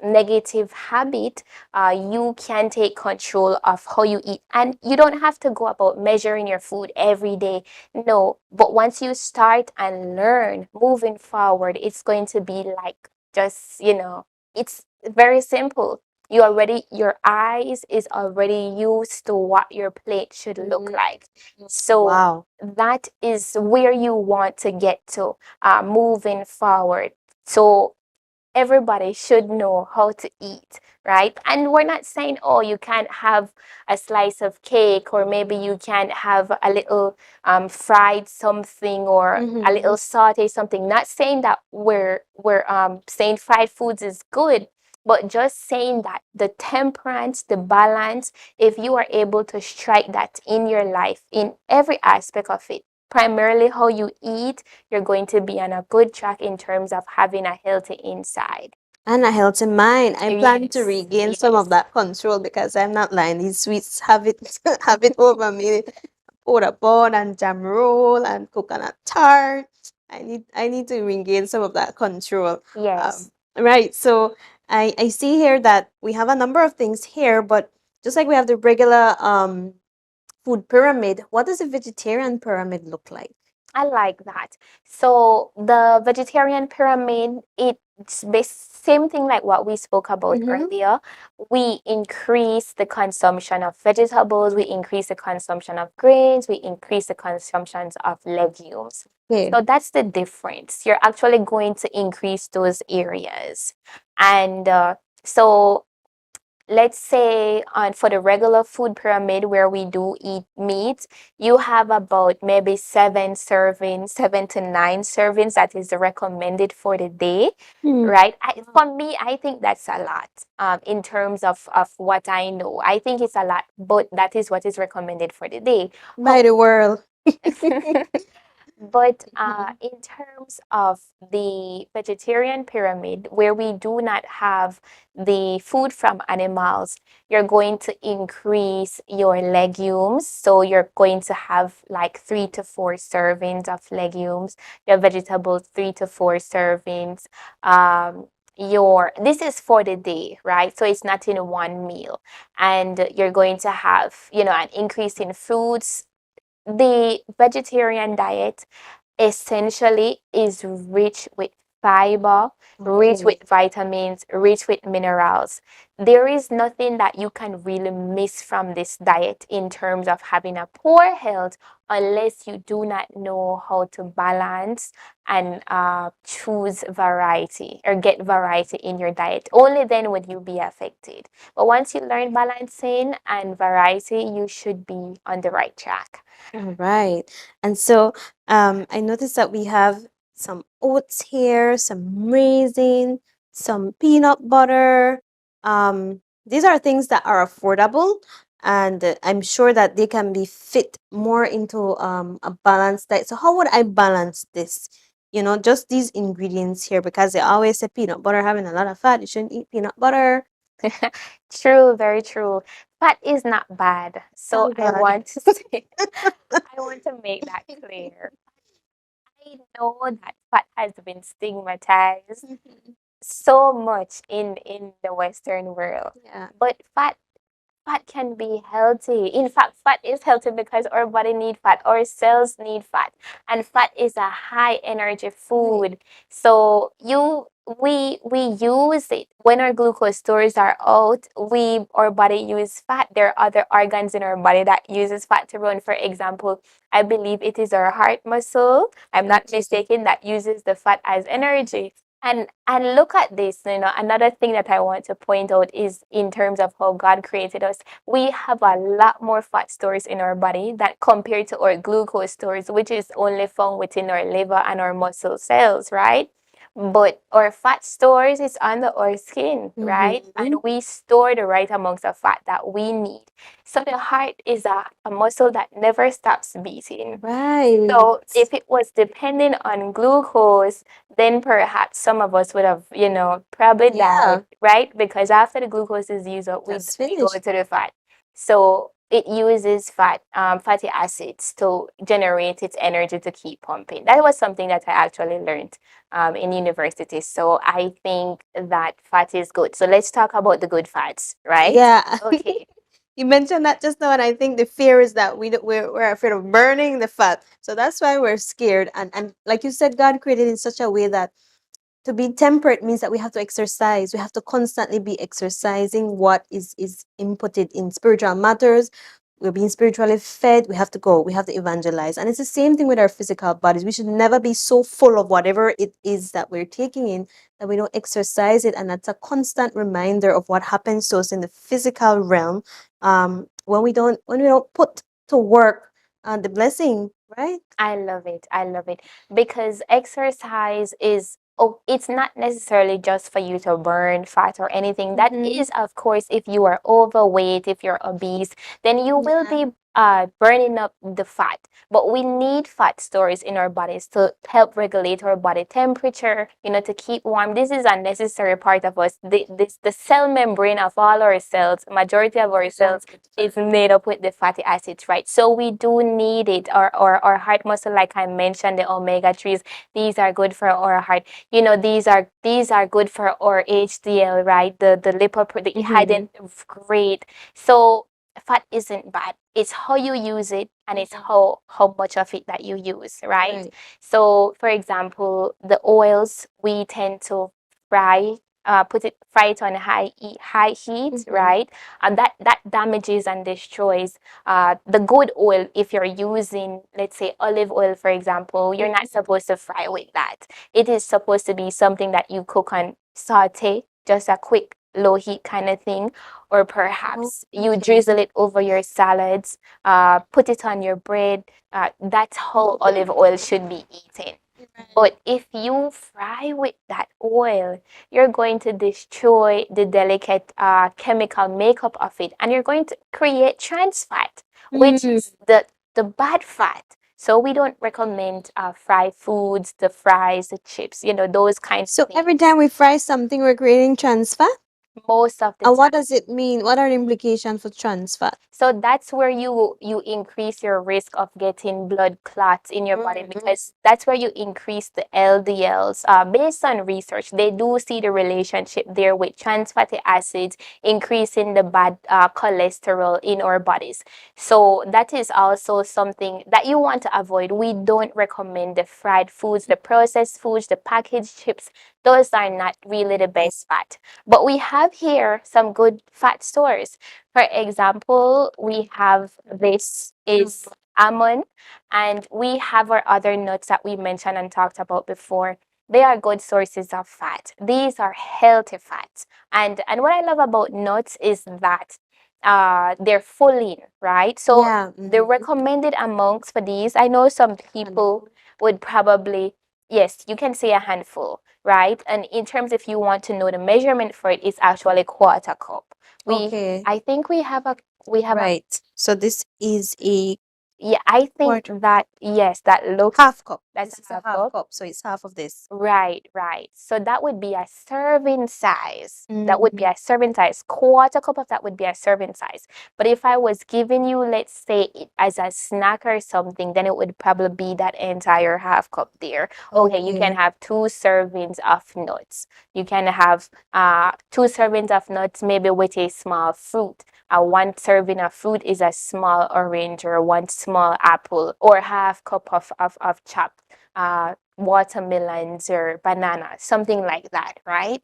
negative habit, you can take control of how you eat. And you don't have to go about measuring your food every day. No, but once you start and learn moving forward, it's going to be like just, it's very simple. Your eyes is already used to what your plate should look like. So Wow. that is where you want to get to moving forward. So everybody should know how to eat, right? And we're not saying, oh, you can't have a slice of cake, or maybe you can't have a little fried something, or a Mm-hmm. little saute something. Not saying that we're saying fried foods is good, but just saying that the temperance, the balance, if you are able to strike that in your life, in every aspect of it, primarily how you eat, you're going to be on a good track in terms of having a healthy inside. And a healthy mind. I plan to Yes, regain some yes, of that control because I'm not lying. These sweets have it have it over me. Pura bun and jam roll and coconut tart. I need to regain some of that control. yes. Um, right. So I see here that we have a number of things here, but just like we have the regular food pyramid, what does a vegetarian pyramid look like? I like that. So the vegetarian pyramid, it's same thing like what we spoke about Mm-hmm. earlier. We increase the consumption of vegetables, we increase the consumption of grains, we increase the consumptions of legumes. Okay. So that's the difference. You're actually going to increase those areas. And so let's say on for the regular food pyramid where we do eat meat, you have about maybe 7 servings, 7 to 9 servings. That is the recommended for the day, Hmm. right? For me, I think that's a lot. In terms of what I know, I think it's a lot, but that is what is recommended for the day. By the world. But Mhm. in terms of the vegetarian pyramid, where we do not have the food from animals, you're going to increase your legumes. So you're going to have like 3 to 4 servings of legumes, your vegetables, 3 to 4 servings. Your this is for the day, right? So it's not in one meal. And you're going to have, an increase in fruits. The vegetarian diet essentially is rich with fiber, rich Okay. with vitamins, rich with minerals. There is nothing that you can really miss from this diet in terms of having a poor health unless you do not know how to balance and choose variety or get variety in your diet. Only then would you be affected. But once you learn balancing and variety, you should be on the right track. All right. And so I noticed that we have some oats here, some raisin, some peanut butter. These are things that are affordable, and I'm sure that they can be fit more into a balanced diet. So how would I balance this? Just these ingredients here, because they always say peanut butter having a lot of fat. You shouldn't eat peanut butter. True, very true. Fat is not bad. So Oh I God. want to say, I want to make that clear. I know that fat has been stigmatized so much in the Western world, Yeah. but fat can be healthy. In fact, fat is healthy because our body need fat, our cells need fat, and fat is a high energy Right. food. So we use it when our glucose stores are out. Our body use fat. There are other organs in our body that uses fat to run. For example, I believe it is our heart muscle. I'm not mistaken, that uses the fat as energy. And look at this, another thing that I want to point out is in terms of how God created us, we have a lot more fat stores in our body that compared to our glucose stores, which is only found within our liver and our muscle cells, right? But our fat stores is under our skin, right? And Mm-hmm. we store the right amounts of fat that we need. So the heart is a muscle that never stops beating. Right. So if it was dependent on glucose, then perhaps some of us would have, probably Yeah, died, right? Because after the glucose is used up, that's we go finished. to the fat. So it uses fatty acids to generate its energy to keep pumping. That was something that I actually learned in university. So I think that fat is good. So let's talk about the good fats, right? Yeah. Okay. You mentioned that just now, and I think the fear is that we're afraid of burning the fat. So that's why we're scared. And like you said, God created in such a way that to be temperate means that we have to exercise. We have to constantly be exercising what is inputted in spiritual matters. We're being spiritually fed. We have to go. We have to evangelize. And it's the same thing with our physical bodies. We should never be so full of whatever it is that we're taking in that we don't exercise it. And that's a constant reminder of what happens to us in the physical realm when we don't put to work the blessing, right? I love it. I love it because exercise is, oh, it's not necessarily just for you to burn fat or anything. That Mm-hmm. is, of course, if you are overweight, if you're obese, then you will Yeah. be burning up the fat. But we need fat stores in our bodies to help regulate our body temperature, to keep warm. This is a necessary part of us. The cell membrane of all our cells, majority of our cells is made up with the fatty acids, right? So we do need it. Our heart muscle, like I mentioned, the omega 3s, these are good for our heart. These are good for our HDL, right? The lipid, the Mm-hmm. hidden great. So fat isn't bad. It's how you use it, and it's how much of it that you use, right? Right. So for example, the oils we tend to fry, fry it on high heat, Mm-hmm. right? And that damages and destroys the good oil. If you're using, let's say, olive oil, for example, you're not supposed to fry with that. It is supposed to be something that you cook on saute, just a quick low heat kind of thing, or Oh, perhaps you okay. drizzle it over your salads, put it on your bread. That's how olive oil should be eaten. But if you fry with that oil, you're going to destroy the delicate chemical makeup of it, and you're going to create trans fat, which Mm. is the bad fat. So we don't recommend fried foods, the fries, the chips, those kind of So every things time we fry something, we're creating trans fat? most of the And time. what does it mean? What are the implications for trans fat? So that's where you increase your risk of getting blood clots in your body, Mm. because that's where you increase the LDLs. Based on research, they do see the relationship there with trans fatty acids increasing the bad cholesterol in our bodies. So that is also something that you want to avoid. We don't recommend the fried foods, the processed foods, the packaged chips. Those are not really the best fat. But we have here some good fat stores. For example, we have this is almond, and we have our other nuts that we mentioned and talked about before. They are good sources of fat. These are healthy fats. And what I love about nuts is that they're full in, right? So Yeah. the Mm-hmm. recommended amounts for these, I know some people would probably, yes, you can say a handful, right? And in terms, if you want to know the measurement for it, it's actually quarter cup. Okay. I think we have a Right. So this is a yeah, I think quarter that, yes, that looks, half cup. that's This is a a half half cup. cup. So it's half of this. Right, right. So that would be a serving size. That would be Mm. a serving size. Quarter cup of that would be a serving size. But if I was giving you, let's say, it as a snack or something, then it would probably be that entire half cup there. Okay, you can Okay. have 2 servings of nuts. You can have 2 servings of nuts, maybe with a small fruit. One serving of fruit is a small orange or one small apple, or half cup of chopped watermelons or bananas, something like that, right?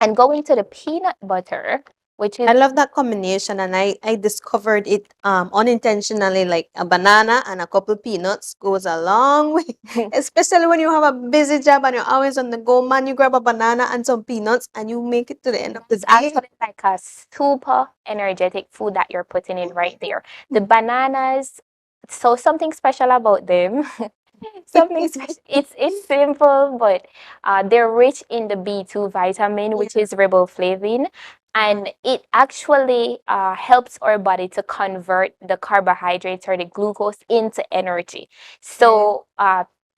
And going to the peanut butter, which I is love that combination, and I discovered it unintentionally, like a banana and a couple peanuts goes a long way. Especially when you have a busy job and you're always on the go, man, you grab a banana and some peanuts and you make it to the end of the it's day. actually like a super energetic food that you're putting in right there. The bananas, so something special about them Something special. It's simple, but they're rich in the B2 vitamin, which is riboflavin, and it actually helps our body to convert the carbohydrates or the glucose into energy. So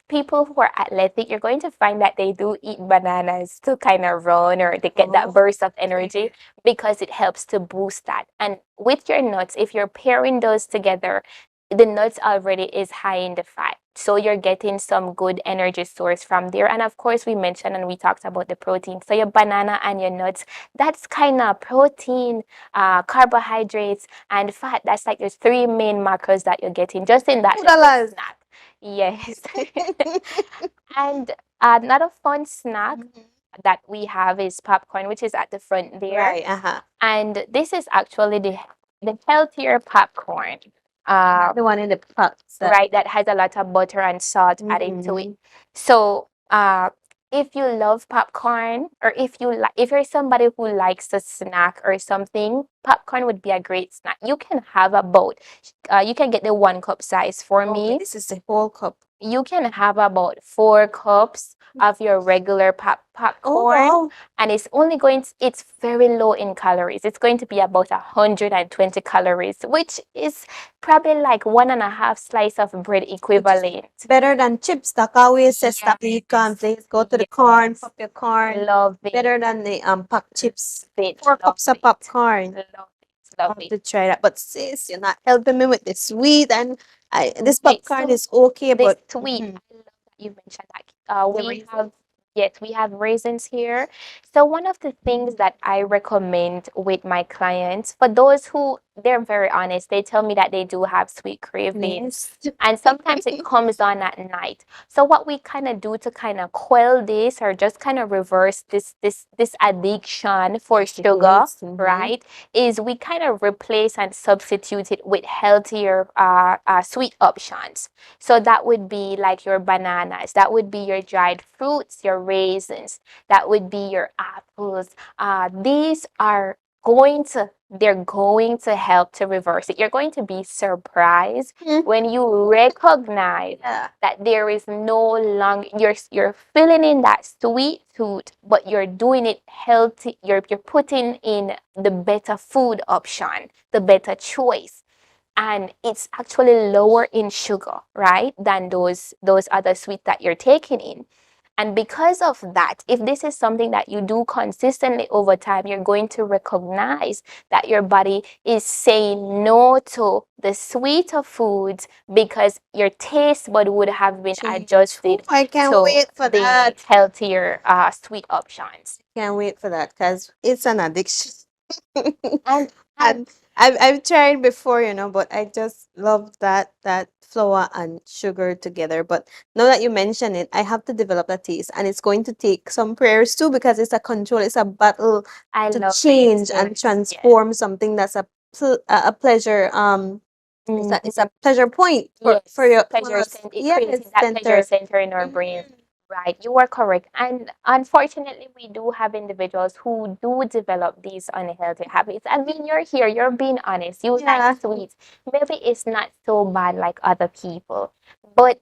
people who are athletic, you're going to find that they do eat bananas to kind of run or they get that burst of energy because it helps to boost that. And with your nuts, if you're pairing those together, the nuts already is high in the fat. So you're getting some good energy source from there. And of course, we mentioned and we talked about the protein. So your banana and your nuts, that's kind of protein, carbohydrates, and fat. That's like the three main macros that you're getting just in that little Udalas. snack. Yes. And another fun snack that we have is popcorn, which is at the front there. Right. Uh-huh. And this is actually the healthier popcorn. The one in the pots. Right, that has a lot of butter and salt added to it. So if you love popcorn, or if you're somebody who likes a snack or something, popcorn would be a great snack. You can have about you can get the 1 cup size for me. This is the whole cup. You can have about 4 cups of your regular popcorn, and it's very low in calories. It's going to be about 120 calories, which is probably like 1.5 slice of bread equivalent. Better than chips. That always says stop the corn, please go to the corn, Yes. pop your corn. Love it. Better than the packed chips. It. 4 cups of popcorn. Love it. I Love have it. to try that. But sis, you're not helping me with the sweet, and this Right, popcorn so is okay, this but sweet, I love that you mentioned that. We raisins. have yes, we have raisins here. So one of the things that I recommend with my clients, for those who they're very honest, they tell me that they do have sweet cravings, and sometimes it comes on at night. So what we kind of do to kind of quell this or just kind of reverse this addiction for sugar, right, is we kind of replace and substitute it with healthier sweet options. So that would be like your bananas, that would be your dried fruits, your raisins, that would be your apples. These are they're going to help to reverse it. You're going to be surprised when you recognize that there is no longer you're filling in that sweet tooth, but you're doing it healthy. You're putting in the better food option, the better choice, and it's actually lower in sugar, right, than those other sweets that you're taking in. And because of that, if this is something that you do consistently over time, you're going to recognize that your body is saying no to the sweeter foods because your taste bud would have been adjusted I can't to wait for the that. healthier sweet options. Can't wait for that because it's an addiction. And And I've tried before, but I just love that flour and sugar together. But now that you mention it, I have to develop that taste, and it's going to take some prayers too because it's a control, it's a battle I to love change it. and Yes, transform something that's a pleasure. It's a pleasure point for yes, your pleasure us. center, Yes, creating that pleasure center. center in our brain. Right, you are correct. And unfortunately, we do have individuals who do develop these unhealthy habits. I mean, you're here, you're being honest. You Yeah. like sweets. Maybe it's not so bad like other people, but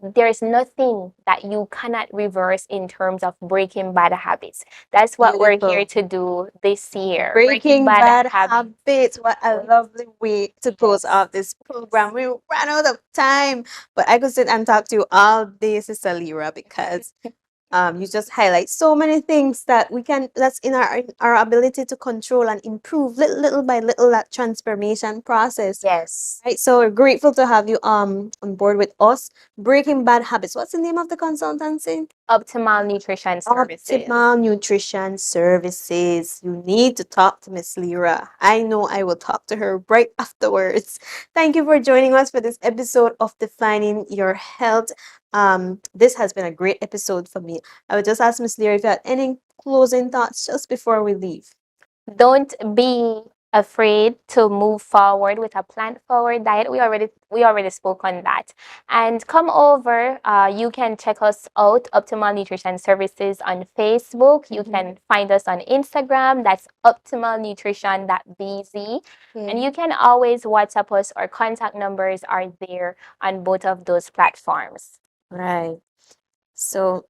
there's nothing that you cannot reverse in terms of breaking bad habits. That's what we're here to do this year. Breaking bad habits. habits. What a lovely way to close off this program. We ran out of time, but I could sit and talk to you all day, Sister Leera, because you just highlight so many things that that's in our ability to control and improve little by little, that transformation process. Yes. Right. So we're grateful to have you on board with us. Breaking Bad Habits. What's the name of the consultancy? Optimal Nutrition Services. Optimal Nutrition Services. You need to talk to Miss Leera. I know I will talk to her right afterwards. Thank you for joining us for this episode of Defining Your Health. This has been a great episode for me. I would just ask Miss Leera if you had any closing thoughts just before we leave. Don't be afraid to move forward with a plant forward diet, we already spoke on that. And come over, you can check us out, Optimal Nutrition Services, on Facebook. You can find us on Instagram, that's optimalnutrition.bz. And you can always WhatsApp us. Our contact numbers are there on both of those platforms. Right. So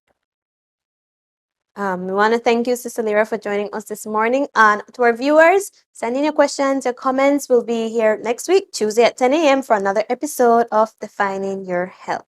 we want to thank you, Sister Leera, for joining us this morning. And to our viewers, send in your questions, your comments. We'll be here next week, Tuesday at 10 a.m. for another episode of Defining Your Health.